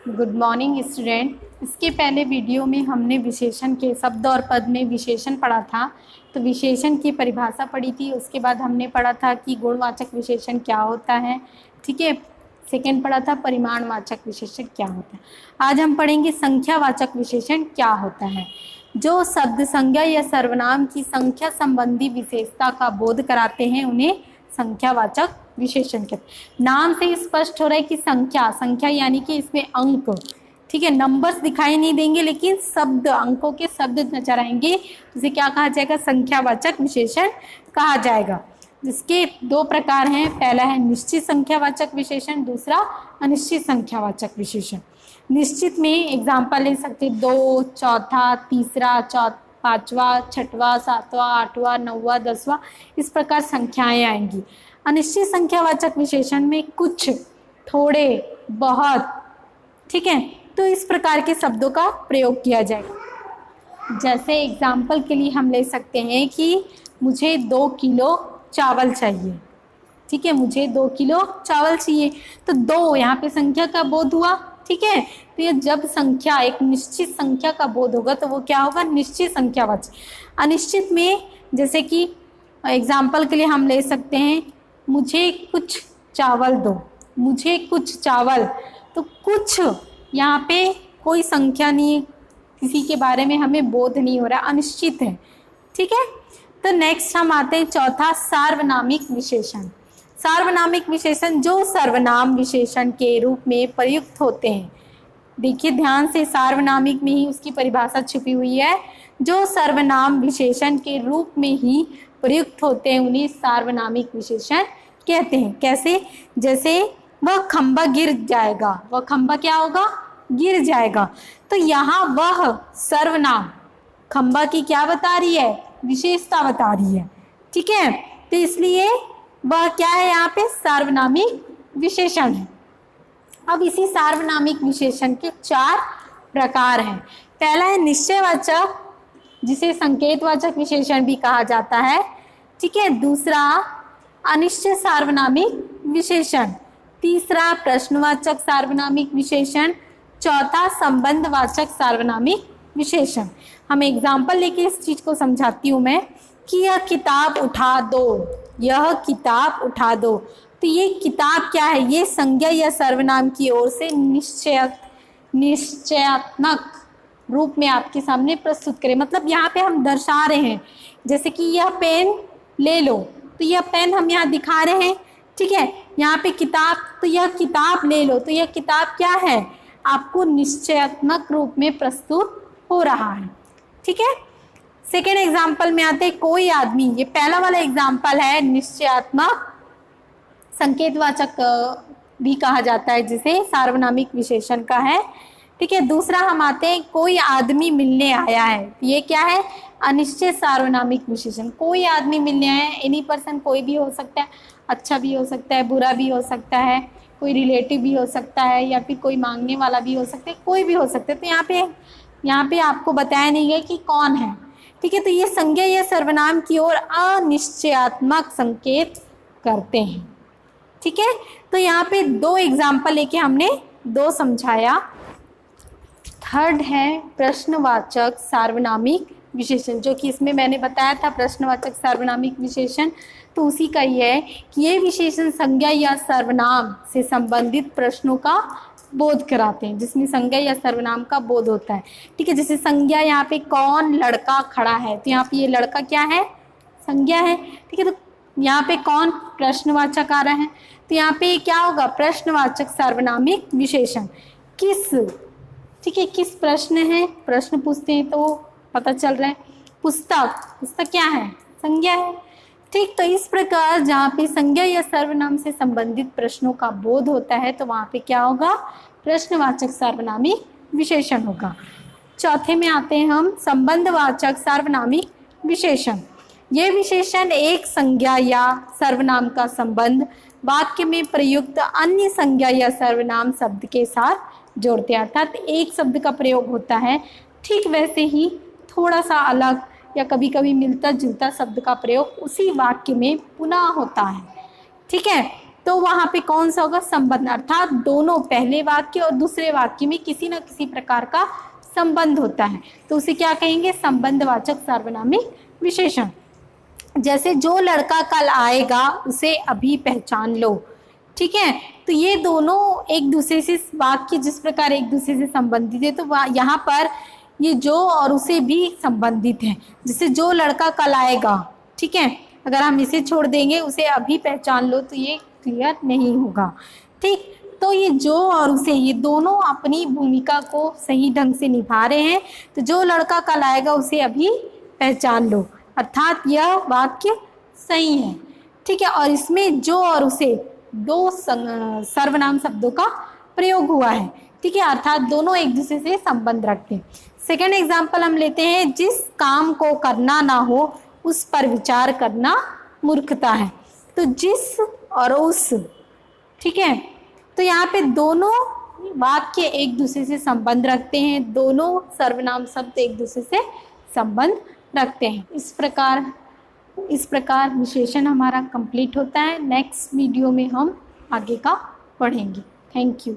Good morning student. इसके पहले video में हमने विशेषण के शब्द और पद में विशेषण पढ़ा था। तो विशेषण की परिभाषा पढ़ी थी। उसके बाद हमने पढ़ा था कि गुणवाचक विशेषण क्या होता है। ठीक है। सेकंड पढ़ा था परिमाणवाचक विशेषण क्या होता है। आज हम पढ़ेंगे संख्यावाचक विशेषण क्या होता है। जो शब्द संज्ञा या सर्वनाम की संख्या संबंधी विशेषता का बोध कराते हैं उन्हें संख्यावाचक विशेषण कहते हैं। नाम से स्पष्ट हो रहा है कि संख्या संख्या यानी कि इसमें अंक, ठीक है, नंबर्स दिखाई नहीं देंगे लेकिन शब्द, अंकों के शब्द नजर आएंगे। इसे क्या कहा जाएगा? संख्यावाचक विशेषण कहा जाएगा। जिसके दो प्रकार हैं। पहला है निश्चित संख्यावाचक विशेषण, दूसरा अनिश्चित संख्यावाचक विशेषण। निश्चित में एग्जाम्पल ले सकते 2, चौथा, तीसरा, पांचवा, छठवां, सातवां, आठवां, नौवां, 10वां, इस प्रकार संख्याएं आएंगी। अनिश्चित संख्यावाचक विशेषण में कुछ, थोड़े, बहुत, ठीक है, तो इस प्रकार के शब्दों का प्रयोग किया जाएगा। जैसे एग्जाम्पल के लिए हम ले सकते हैं कि मुझे 2 किलो चावल चाहिए। ठीक है, मुझे 2 किलो चावल चाहिए। तो 2 यहाँ पे संख्या का बोध हुआ। ठीक है, तो ये जब संख्या एक निश्चित संख्या का बोध होगा तो वो क्या होगा? निश्चित संख्यावाचक। अनिश्चित में जैसे कि एग्जाम्पल के लिए हम ले सकते हैं मुझे कुछ चावल दो, मुझे कुछ चावल। तो कुछ यहाँ पे कोई संख्या नहीं है, किसी के बारे में हमें बोध नहीं हो रहा, अनिश्चित है। ठीक है, तो नेक्स्ट हम आते हैं चौथा, सार्वनामिक विशेषण। सार्वनामिक विशेषण जो सर्वनाम विशेषण के रूप में प्रयुक्त होते हैं। देखिए ध्यान से, सार्वनामिक में ही उसकी परिभाषा छुपी हुई है। जो सर्वनाम विशेषण के रूप में ही प्रयुक्त होते हैं उन्हें सार्वनामिक विशेषण कहते हैं। कैसे? जैसे वह खंबा गिर जाएगा, वह खंबा क्या होगा? गिर जाएगा। तो यहाँ वह सर्वनाम खंबा की क्या बता रही है? विशेषता बता रही है। ठीक है, तो इसलिए वह क्या है? यहाँ पे सार्वनामिक विशेषण है। अब इसी सार्वनामिक विशेषण के 4 प्रकार हैं। पहला है निश्चयवाचक, जिसे संकेतवाचक विशेषण भी कहा जाता है। ठीक है, दूसरा अनिश्चय सार्वनामिक विशेषण, तीसरा प्रश्नवाचक सार्वनामिक विशेषण, चौथा संबंधवाचक सार्वनामिक विशेषण। हम एग्जाम्पल लेके इस चीज को समझाती हूँ मैं कि यह किताब उठा दो, यह किताब उठा दो। तो ये किताब क्या है? ये संज्ञा या सर्वनाम की ओर से निश्चयात्मक रूप में आपके सामने प्रस्तुत करें। मतलब यहाँ पे हम दर्शा रहे हैं, जैसे कि यह पेन ले लो, तो यह पेन हम यहाँ दिखा रहे हैं। ठीक है, यहाँ पे किताब, तो यह किताब ले लो, तो यह किताब क्या है? आपको निश्चयात्मक रूप में प्रस्तुत हो रहा है। ठीक है, सेकेंड एग्जाम्पल में आते हैं कोई आदमी। ये पहला वाला एग्जाम्पल है निश्चयात्मक संकेतवाचक भी कहा जाता है, जिसे सार्वनामिक विशेषण का है। ठीक है, दूसरा हम आते हैं कोई आदमी मिलने आया है। ये क्या है? अनिश्चित सार्वनामिक विशेषण। कोई आदमी मिलने आया है, एनी पर्सन, कोई भी हो सकता है, अच्छा भी हो सकता है, बुरा भी हो सकता है, कोई रिलेटिव भी हो सकता है, या फिर कोई मांगने वाला भी हो सकता है, कोई भी हो सकता है। तो यहाँ पे आपको बताया नहीं गया कि कौन है। ठीक है, तो ये संज्ञा या सर्वनाम की ओर अनिश्चयात्मक संकेत करते हैं। ठीक है, तो यहाँ पे 2 एग्जाम्पल लेके हमने 2 समझाया। थर्ड है प्रश्नवाचक सार्वनामिक विशेषण, जो कि इसमें मैंने बताया था प्रश्नवाचक सार्वनामिक विशेषण। तो उसी का ये है कि ये विशेषण संज्ञा या सर्वनाम से संबंधित प्रश्नों का बोध कराते हैं, जिसमें संज्ञा या सर्वनाम का बोध होता है। ठीक है, जैसे संज्ञा यहाँ पे कौन लड़का खड़ा है, तो यहाँ पे ये लड़का क्या है? संज्ञा है। ठीक है, तो यहाँ पे कौन प्रश्नवाचक आ रहा है, तो यहाँ पे क्या होगा? प्रश्नवाचक सार्वनामिक विशेषण। किस, ठीक है, किस प्रश्न है? प्रश्न पूछते हैं तो पता चल रहा है। पुस्तक, पुस्तक क्या है? संज्ञा है। ठीक, तो इस प्रकार जहाँ पे संज्ञा या सर्वनाम से संबंधित प्रश्नों का बोध होता है तो वहाँ पे क्या होगा? प्रश्नवाचक सार्वनामिक विशेषण होगा। चौथे में आते हैं हम संबंधवाचक सार्वनामिक विशेषण। ये विशेषण एक संज्ञा या सर्वनाम का संबंध वाक्य में प्रयुक्त अन्य संज्ञा या सर्वनाम शब्द के साथ जोड़ते हैं। अर्थात एक शब्द का प्रयोग होता है, ठीक वैसे ही थोड़ा सा अलग या कभी कभी मिलता जुलता शब्द का प्रयोग उसी वाक्य में पुनः होता है। ठीक है, तो तो वहाँ पे कौन सा होगा, संबंध, अर्थात दोनों पहले वाक्य और दूसरे वाक्य में किसी न किसी प्रकार का संबंध होता है, तो उसे क्या कहेंगे, संबंधवाचक सार्वनामिक विशेषण। जैसे जो लड़का कल आएगा उसे अभी पहचान लो, ठीक है। तो ये दोनों एक दूसरे से वाक्य जिस प्रकार एक दूसरे से संबंधित है, तो यहाँ पर ये जो और उसे भी संबंधित है। जैसे जो लड़का कल आएगा, ठीक है, अगर हम इसे छोड़ देंगे उसे अभी पहचान लो तो ये क्लियर नहीं होगा, ठीक। तो ये जो और उसे, ये दोनों अपनी भूमिका को सही ढंग से निभा रहे हैं। तो जो लड़का कल आएगा उसे अभी पहचान लो, अर्थात यह वाक्य सही है, ठीक है। और इसमें जो और उसे दो सर्वनाम शब्दों का प्रयोग हुआ है, ठीक है, अर्थात दोनों एक दूसरे से संबंध रखते हैं। सेकेंड एग्जाम्पल हम लेते हैं, जिस काम को करना ना हो उस पर विचार करना मूर्खता है। तो जिस और उस, ठीक है, तो यहाँ पे दोनों वाक्य एक दूसरे से संबंध रखते हैं, दोनों सर्वनाम शब्द एक दूसरे से संबंध रखते हैं। इस प्रकार विशेषण हमारा कंप्लीट होता है। नेक्स्ट वीडियो में हम आगे का पढ़ेंगे। Thank you.